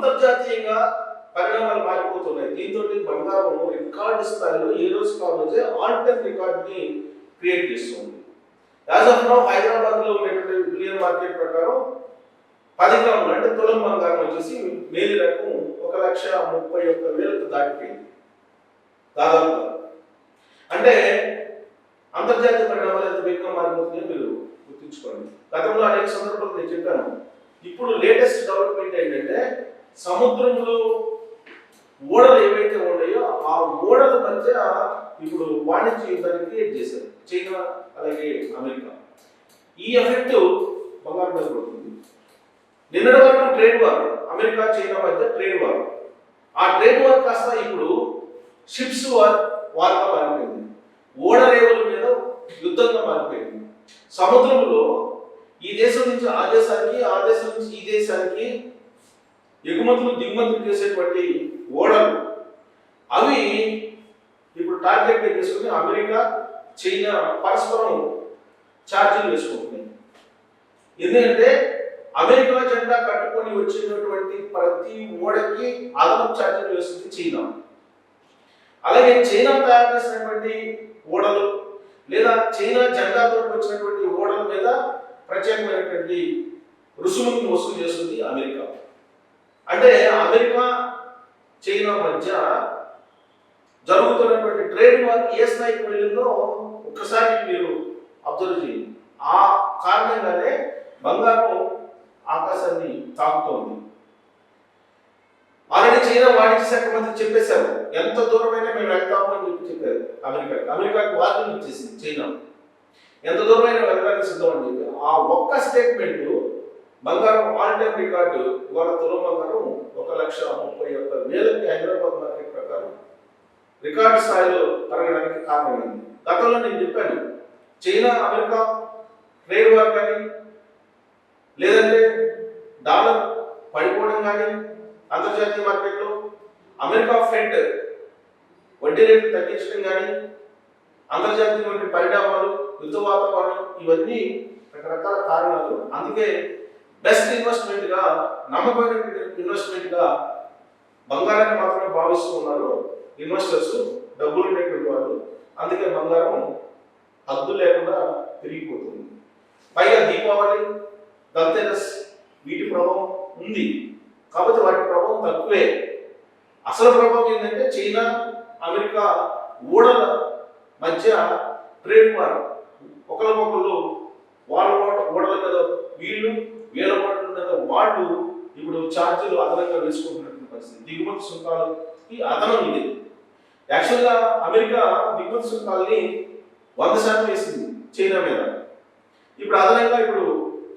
అంతర్జాతీయంగా పరిణామాలు మారిపోతున్నాయి. దీంతో బంగారం రికార్డు స్థాయిలో ఏ రోజు కావాలంటే ఆల్ టైమ్ రికార్డుని క్రియేట్ చేస్తుంది. యాజ్ ఆఫ్ నౌ హైదరాబాద్ లో ఉన్నటువంటి బిలియన్ మార్కెట్ ప్రకారం 10 గ్రాములు అంటే తులం బంగారం వచ్చేసి మేలి రకం 1,31,000 దాటిపోయింది దాదాపుగా. అంటే అంతర్జాతీయ పరిణామాలు ఎంత వేగంగా మారిపోతున్నాయో మీరు గుర్తుంచుకోండి. గతంలో అనేక సందర్భాలు నేను చెప్పాను. ఇప్పుడు లేటెస్ట్ డెవలప్మెంట్ ఏంటంటే సముద్రంలో ఓడలు ఏవైతే ఉన్నాయో ఆ ఓడల మధ్య ఇప్పుడు వాణిజ్య యుద్ధాన్ని క్రియేట్ చేశారు చైనా అలాగే అమెరికా. ఈ ఎఫెక్ట్ బంగారం మీద పడుతుంది. నిన్నటి వరకు ట్రేడ్ వార్, అమెరికా చైనా మధ్య ట్రేడ్ వార్. ఆ ట్రేడ్ వార్ కాస్త ఇప్పుడు షిప్స్ వార్గా మారిపోయింది. ఓడ రేవుల మీద యుద్ధంగా మారిపోయింది. సముద్రంలో ఈ దేశం నుంచి ఆ దేశానికి, ఆ దేశం నుంచి ఈ దేశానికి ఎగుమతులు దిగుమతులు చేసేటువంటి ఓడలు అవి ఇప్పుడు టార్గెట్ చేసుకుని అమెరికా చైనా పరస్పరం ఛార్జీలు వేసుకుంటున్నాయి. ఎందుకంటే అమెరికా జెండా కట్టుకొని వచ్చినటువంటి ప్రతి ఓడకి అదనపు ఛార్జీలు వేస్తుంది చైనా. అలాగే చైనా తయారు చేసినటువంటి ఓడలు లేదా చైనా జెండాతో వచ్చినటువంటి ఓడల మీద ప్రత్యేకమైనటువంటి రుసుములను వసూలు చేస్తుంది అమెరికా. అంటే అమెరికా చైనా మధ్య జరుగుతున్నటువంటి ట్రేడ్ వార్ ఏ స్థాయికి వెళ్ళిందో ఒక్కసారి మీరు అబ్జర్వ్ చేయండి. ఆ కారణంగానే బంగారం ఆకాశాన్ని తాకుతోంది. ఆల్రెడీ చైనా వాణిజ్య శాఖ మంత్రి చెప్పేశారు, ఎంత దూరమైనా మేము వెళ్తాము అని చెప్పారు. అమెరికాకి వార్నింగ్ ఇచ్చేసింది చైనా, ఎంత దూరమైనా వెళ్ళడానికి సిద్ధం అని చెప్పారు. ఆ ఒక్క స్టేట్మెంట్ బంగారం ఆల్ టైమ్ రికార్డు ఇవాళ తులం బంగారం 1,31,000 హైదరాబాద్ మార్కెట్ ప్రకారం రికార్డు స్థాయిలో పెరగడానికి కారణమైంది. గతంలో నేను చెప్పాను, చైనా అమెరికా ట్రేడ్ వార్ కానీ లేదంటే డాలర్ పడిపోవడం కానీ అంతర్జాతీయ మార్కెట్లో అమెరికా ఫెడ్ వడ్డీ రేట్లు తగ్గించడం కానీ అంతర్జాతీయ పరిణామాలు, యుద్ధ వాతావరణం, ఇవన్నీ రకరకాల కారణాలు. అందుకే బెస్ట్ ఇన్వెస్ట్మెంట్ గా, నమ్మకమైన ఇన్వెస్ట్మెంట్ గా బంగారాన్ని మాత్రమే భావిస్తూ ఉన్నారు ఇన్వెస్టర్స్, డబ్బులు ఉండేటువంటి వాళ్ళు. అందుకే బంగారం హద్దు లేకుండా పెరిగిపోతుంది. పైగా దీపావళి, ధన్తెరస్ వీటి ప్రభావం ఉంది కాబట్టి వాటి ప్రభావం తక్కువే. అసలు ప్రభావం ఏంటంటే చైనా అమెరికా ఓడల మధ్య ట్రేడ్ వార్. ఒకరికొకరు వాళ్ళ ఓడల మీద వీళ్ళు, వీళ్ళ ఓడల మీద వాళ్ళు ఇప్పుడు ఛార్జీలు అదనంగా వేసుకుంటున్నటువంటి పరిస్థితి. దిగుమతి సుంకాలకి అదనం ఇది. యాక్చువల్గా అమెరికా దిగుమతి సుంకాలని 100% వేసింది చైనా మీద. ఇప్పుడు అదనంగా ఇప్పుడు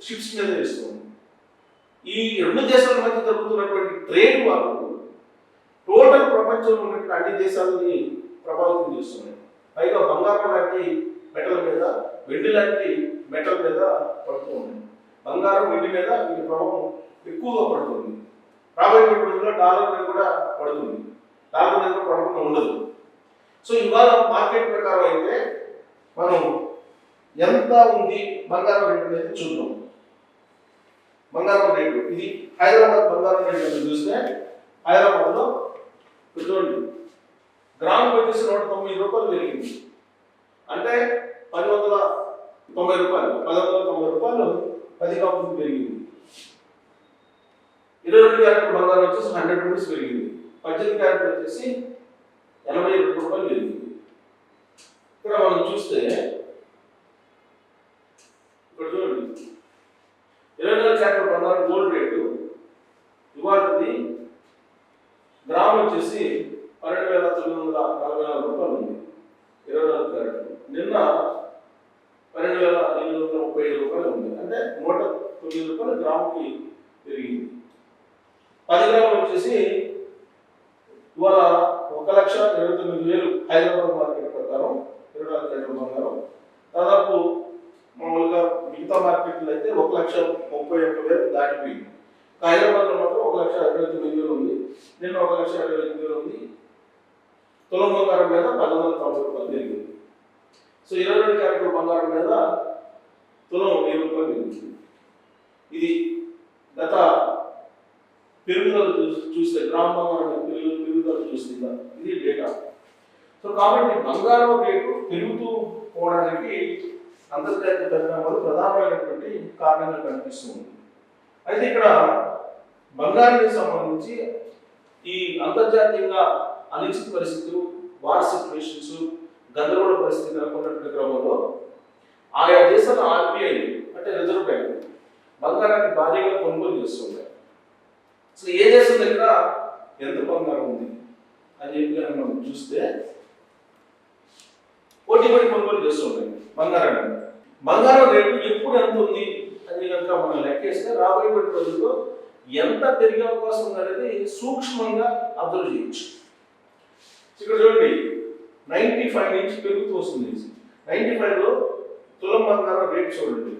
షిప్స్ మీద వేస్తుంది. ఈ రెండు దేశాల మధ్య జరుగుతున్నటువంటి ట్రేడ్ వారు టోటల్ ప్రపంచంలో ఉన్నటువంటి అన్ని దేశాలని ప్రభావితం చేస్తున్నాయి. పైగా బంగారం లాంటి మెటల్ మీద, వెండి లాంటి మెటల్ మీద పడుతూ ఉన్నాయి. బంగారం, వెండి మీద వీటి ప్రభావం ఎక్కువగా పడుతుంది. రాబోయే రోజుల్లో డాలర్ మీద కూడా పడుతుంది. డాలర్ మీద కూడా పడకుండా ఉండదు. సో ఇవాళ మార్కెట్ ప్రకారం అయితే మనం ఎంత ఉంది బంగారం రేటు అనేది చూద్దాం. బంగారం రేటు ఇది హైదరాబాద్ బంగారం రేటు చూస్తే హైదరాబాద్లో చూడండి గ్రాముకి వచ్చేసి 190 రూపాయలు పెరిగింది. అంటే 1,190 రూపాయలు, 1,190 రూపాయలు 10 గ్రాములకు పెరిగింది. 22 క్యారెట్ బంగారం వచ్చేసి 100 రూపీస్ పెరిగింది. 18 క్యారెట్ వచ్చేసి 82 రూపాయలు పెరిగింది. ఇక్కడ మనం చూస్తే ఇక్కడ చూడండి 24 క్యారెట్ బంగారం గోల్డ్ రేటు ఇవాళది గ్రామ్ వచ్చేసి 12,944 రూపాయలు ఉంది 24 క్యారెట్. నిన్న 12,835 రూపాయలు ఉంది. అంటే 109 రూపాయలు గ్రాముకి పెరిగింది. 10 గ్రాములు వచ్చేసి ఇవాళ 1,29,000 హైదరాబాద్ మార్కెట్ ప్రకారం 24 క్యారెట్ బంగారం. దాదాపు మామూలుగా మిగతా మార్కెట్లో అయితే 1,31,000 దాటిపోయింది. హైదరాబాద్లో మాత్రం 1,29,000 ఉంది. నిన్న 1,29,000 ఉంది. తులం బంగారం మీద 1,190 రూపాయలు పెరిగింది. సో 22 క్యారెట్ బంగారం మీద తులం 1000 రూపాయలు పెరిగింది. ఇది గత పెరుగుదల చూస్తే గ్రామం పెరుగుదల చూస్తే ఇది డేటా. సో కాబట్టి బంగారం రేటు పెరుగుతూ పోవడానికి అంతర్జాతీయ పరిణామాలు ప్రధానమైనటువంటి కారణంగా కనిపిస్తుంది. అయితే ఇక్కడ బంగారానికి సంబంధించి ఈ అంతర్జాతీయంగా అనిశ్చిత పరిస్థితులు, వార్ సిచ్యువేషన్స్, గందరగోళ పరిస్థితి నెలకొన్నటువంటి క్రమంలో ఆయా దేశాల ఆర్బీఐ అంటే రిజర్వ్ బ్యాంక్ బంగారాన్ని భారీగా కొనుగోలు చేస్తుంది. సో ఏ దేశం దగ్గర ఎంత బంగారం ఉంది అని చెప్పి మనం చూస్తే పోటీ పడి కొనుగోలు చేస్తుంది బంగారాన్ని. బంగారం రేటు ఎప్పుడు ఎంత ఉంది అని కనుక మనం లెక్కేస్తే రాబోయే రోజుల్లో ఎంత పెరిగే అవకాశం ఉందనేది సూక్ష్మంగా అబ్జర్వ్ చేయొచ్చు. ఇక్కడ చూడండి 95 నుంచి పెరుగుతూ వస్తుంది. 95లో తులం బంగారం రేట్ చూడండి,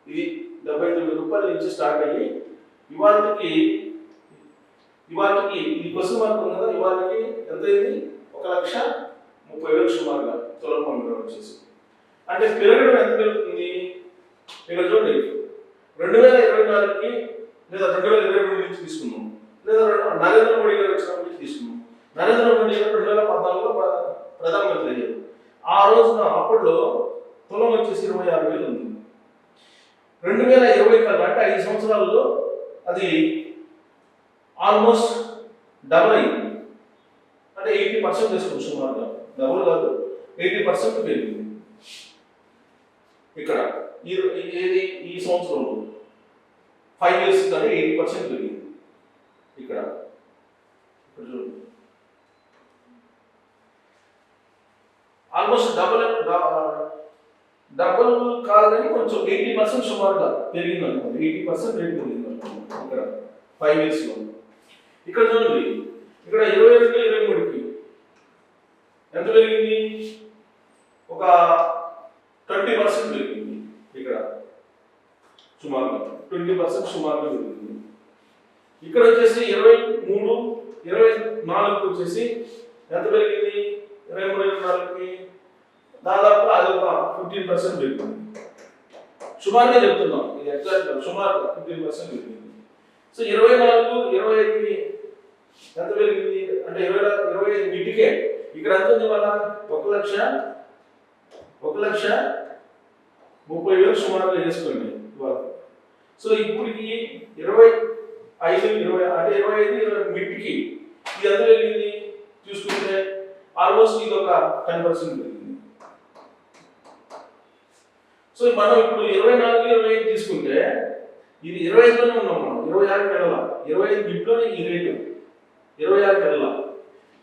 ఇది 79 రూపాయల నుంచి స్టార్ట్ అయ్యి ఇవాళకి ఇది క్వశ్చన్ మార్క్ ఉంది కదా, ఇవాళకి ఎంత అయింది? 1,30,000 సుమారుగా తులం బంగారం వచ్చేసి. అంటే పెరగడం ఎంత పెరుగుతుంది? ఇక్కడ చూడండి 2024కి లేదా 2023 నుంచి తీసుకున్నాం, లేదా నరేంద్ర మోడీ గారు వచ్చినప్పటి నుంచి తీసుకున్నాం. నరేంద్ర మోడీ గారు 2014లో ప్రధానమంత్రి అయ్యారు. ఆ రోజున అప్పట్లో తులం వచ్చేసి 26,000 ఉంది. 2020 కల్లా అంటే 5 సంవత్సరాల్లో అది ఆల్మోస్ట్ డబుల్ అయింది. అంటే 80% చేసుకోవచ్చు సుమారుగా, డబుల్ కాదు 80% పెరిగింది. ఇక్కడ ఏది ఈ సంవత్సరంలో 5 years కానీ 80% పెరిగింది. ఇక్కడ చూడండి ఆల్మోస్ట్ డబుల్ కాదని కొంచెం 80% సుమారుగా పెరిగింది అనుకోండి. 80% రేట్ పెరిగింది అనుకోండి ఇక్కడ 5 years లో. ఇక్కడ చూడండి ఇక్కడ 22-23కి ఎంత పెరిగింది? ఒక 20% పెరిగింది. ఇక్కడ సుమారుగా 20% సుమారుగా పెరిగింది. ఇక్కడ వచ్చేసి 23-24 వచ్చేసి ఎంత పెరిగింది? 23-24కి దాదాపు అది ఒక 15% పెరిగింది. సుమారుగా చెప్తున్నాం, ఇది ఎగ్జాక్ట్ సుమారుగా 15% పెరిగింది. సో 24-25కి ఎంత పెరిగింది అంటే 25 వీటికే ఇక్కడ ఎంత ఉంది? వాళ్ళ 1,30,000 సుమారుగా చేసుకోండి ఇవాళ. సో ఇప్పటికి 25 అంటే 25 మిడ్కి ఇది ఎంత పెరిగింది చూసుకుంటే ఆల్మోస్ట్ ఇది ఒక 10% పెరిగింది. సో మనం ఇప్పుడు 24-25 తీసుకుంటే ఇది 25లోనే ఉన్నాం మనం, 26కి వెళ్ళాల. 25 మిడ్లోనే ఈ రేటు 26కి వెళ్ళాల.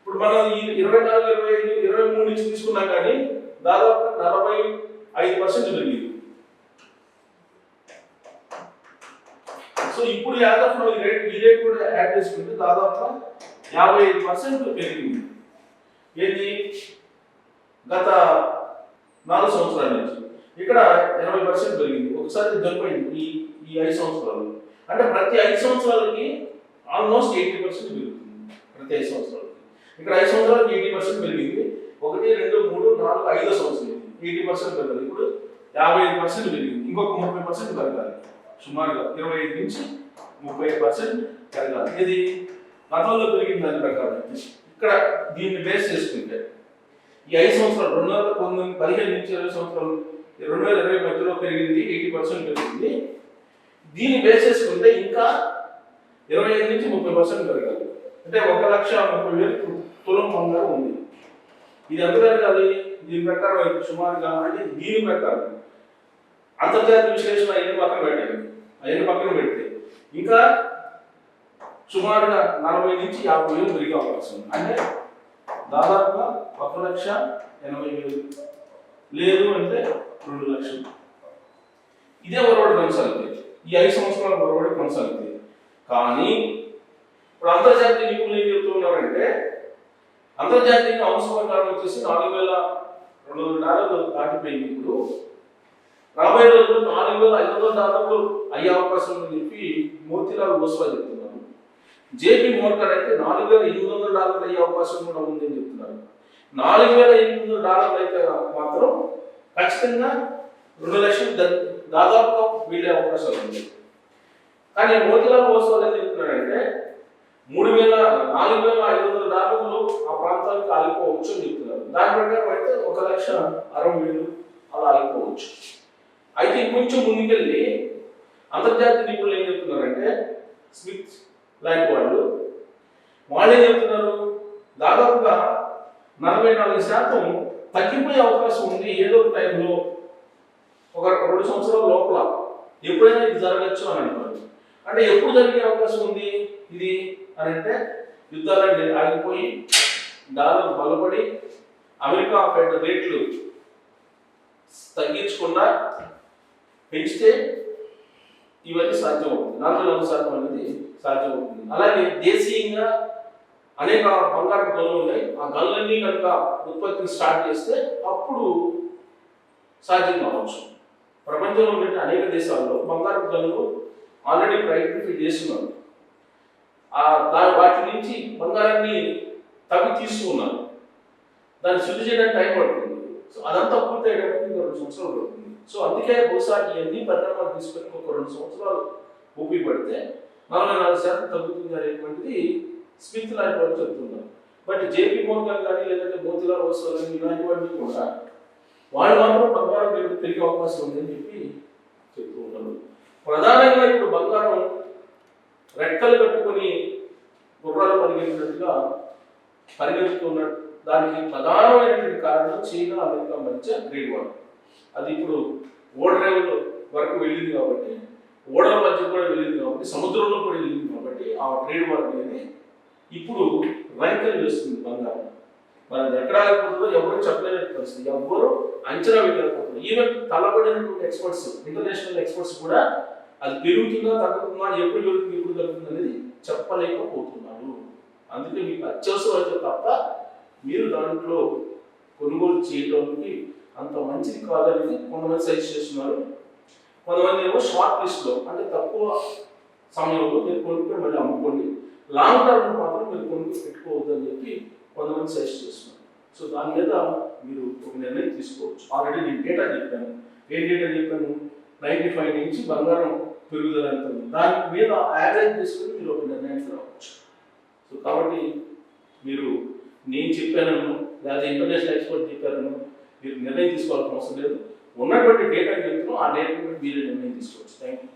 ఇప్పుడు మనం ఈ 24-25-23 నుంచి తీసుకున్నాం కానీ దాదాపు 45% పెరిగింది. సో ఇప్పుడు యాదవ్ ఈ రేట్ కూడా యాడ్ చేసుకుంటే దాదాపు 55% పెరిగింది. ఏది గత 4 సంవత్సరాల నుంచి. ఇక్కడ 80% పెరిగింది. ఒకసారి జరిపోయింది ఈ 5 సంవత్సరాలు. అంటే ప్రతి 5 సంవత్సరాలకి ఆల్మోస్ట్ 80% పెరుగుతుంది. ప్రతి 5 సంవత్సరాలకి ఇక్కడ 5 సంవత్సరాలకి 80% పెరిగింది. 1, 2, 3, 4, 5 సంవత్సరాలు 80% పెరగాలి. ఇప్పుడు 55% పెరిగింది. ఇంకొక 30% పెరగాలి. సుమారుగా 25 నుంచి 30% పెరగాలి. ఇది గతంలో పెరిగింది దాని ప్రకారం. ఇక్కడ దీన్ని బేస్ చేసుకుంటే ఈ 5 సంవత్సరాలు 2015 నుంచి 20 సంవత్సరాలు 2020 మధ్యలో పెరిగింది, 80% పెరిగింది. దీన్ని బేస్ చేసుకుంటే ఇంకా 25 నుంచి 30% పెరగాలి. అంటే 1,30,000 తులం బంగారం ఉంది. ఇది ఎంత పెరగాలి? దీని ప్రకారం సుమారుగా అంటే దీని ప్రకారం అంతర్జాతీయ విశ్లేషణ అవన్నీ పక్కన పెడితే ఇంకా సుమారుగా 40 నుంచి 50,000 పెరిగే అవకాశం ఉంది. అంటే దాదాపుగా 1,80,000 లేదు అంటే 2 లక్షలు. ఇదే ఒరవడి కొనసాగుతుంది. ఈ 5 సంవత్సరాల ఒరవడి కొనసాగుతుంది. కానీ ఇప్పుడు అంతర్జాతీయ నిపుణులు ఏం చెప్తున్నారంటే అంతర్జాతీయ అవసరం వచ్చేసి $4,200 దాటిపోయింది. ఇప్పుడు రాబోయే రోజుల్లో $4,500 అయ్యే అవకాశం ఉందని చెప్పి మోతీలాల్ ఓస్వాల్ చెప్తున్నారు. జేపీ మోర్గాన్ అయితే $4,800 అయ్యే అవకాశం కూడా ఉందని చెప్తున్నారు. $4,800 అయితే మాత్రం ఖచ్చితంగా 2 లక్షలు దాదాపుగా వీడే అవకాశాలు ఉంది. కానీ మోతీలాల్ ఓస్వాల్ ఏం చెప్తున్నాడంటే $4,500 ఆ ప్రాంతానికి ఆగిపోవచ్చు అని చెప్తున్నారు. దాని ప్రకారం అయితే 1,60,000 అలా ఆగిపోవచ్చు. అయితే ఇంకొంచెం ముందుకెళ్ళి అంతర్జాతీయ నిపుణులు ఏం చెప్తున్నారంటే స్మిత్ లాంటి వాళ్ళు ఏం చెప్తున్నారు, దాదాపుగా 44% తగ్గిపోయే అవకాశం ఉంది ఏదో టైంలో, ఒక 2 సంవత్సరాల లోపల ఎప్పుడైనా ఇది జరగచ్చు అని అంటున్నారు. అంటే ఎప్పుడు జరిగే అవకాశం ఉంది ఇది అని అంటే, యుద్ధాలు ఆగిపోయి డాలర్ బలపడి అమెరికా ఫెడ్ రేట్లు తగ్గించకుండా పెంచితే ఇవన్నీ సాధ్యమవుతుంది. 44% అనేది సాధ్యమవుతుంది. అలాగే దేశీయంగా అనేక బంగారు గనులు ఉన్నాయి. ఆ గనులన్నీ కనుక ఉత్పత్తిని స్టార్ట్ చేస్తే అప్పుడు సాధ్యం కావచ్చు. ప్రపంచంలో ఉండే అనేక దేశాల్లో బంగారు గనులు ఆల్రెడీ ఐడెంటిఫై చేస్తున్నారు. వాటి నుంచి బంగారాన్ని తవ్వి తీసుకున్నారు. దాన్ని శుద్ధి చేయడానికి టైం పడుతుంది. సో అదంతా పూర్తి అయ్యేటప్పుడు 2 సంవత్సరాలు పడుతుంది. సో అందుకే బహుశా ఇవన్నీ పరిణామాలు తీసుకొని ఒక 2 సంవత్సరాలు ఉపయోగపడితే 44% తగ్గుతుంది అనేటువంటిది స్మిత్ లాంటి వాళ్ళు చెప్తున్నారు. బట్ జేపీ మోర్గాన్ కానీ లేదంటే మోతీలాల్ ఓస్వాల్ కానీ ఇలాంటి వాటిని కూడా వాళ్ళు మాత్రం బంగారం రేటు పెరిగే అవకాశం ఉందని చెప్పి చెప్తూ ఉన్నారు. ప్రధానంగా ఇప్పుడు బంగారం రెక్కలు కట్టుకొని గుర్రాలు పరిగెత్తుతున్న దానికి ప్రధానమైనటువంటి కారణం చైనా అమెరికా మధ్య ట్రేడ్ వార్. అది ఇప్పుడు ఓడరేవుల వరకు వెళ్ళింది కాబట్టి, ఓడల మధ్య కూడా వెళ్ళింది కాబట్టి, సముద్రంలో కూడా వెళ్ళింది కాబట్టి ఆ ట్రేడ్ వార్ అనేది ఇప్పుడు రైకల్ చేస్తుంది బంగారం. మరి ఎక్కడ ఆగిపోతుందో ఎవరు చెప్పలేని పరిస్థితి, ఎవ్వరు అంచనా వేయలేకపోతున్నారు. ఈవెన్ తలబడినటువంటి ఎక్స్పర్ట్స్, ఇంటర్నేషనల్ ఎక్స్పర్ట్స్ కూడా అది పెరుగుతుందా తగ్గుతుందా, ఎప్పుడు పెరుగుతుంది ఎప్పుడు తగ్గుతుంది అనేది చెప్పలేకపోతున్నారు. అందుకే మీకు అత్యవసరం అయితే తప్ప మీరు దాంట్లో కొనుగోలు చేయడానికి అంత మంచిది కాదనేది కొంతమంది సజెస్ట్ చేస్తున్నారు. కొంతమంది ఏమో షార్ట్ లిస్ట్లో, అంటే తక్కువ సమయంలో మీరు కొనుక్కొని మళ్ళీ అమ్ముకోండి, లాంగ్ టర్మ్ మాత్రం మీరు కొనుక్కొని పెట్టుకోవద్దు అని చెప్పి కొంతమంది సజెస్ట్ చేస్తున్నారు. సో దాని మీద మీరు ఒక నిర్ణయం తీసుకోవచ్చు. ఆల్రెడీ నేను డేటా చెప్పాను. ఏం డేటా చెప్పాను? 95 నుంచి బంగారం పెరుగుదల ఎంత ఉంది, దాని మీద యావరేజ్ చేసుకుని మీరు ఒక నిర్ణయానికి రావచ్చు. సో కాబట్టి మీరు నేను చెప్పాను లేదా ఇంటర్నేషనల్ ఎక్స్పర్ట్ చెప్పాను మీరు నిర్ణయం తీసుకోవాల్సిన అవసరం లేదు. ఉన్నటువంటి డేటా చెప్తున్నాం, ఆ డేటా మీరే నిర్ణయం తీసుకోవచ్చు. Thank you.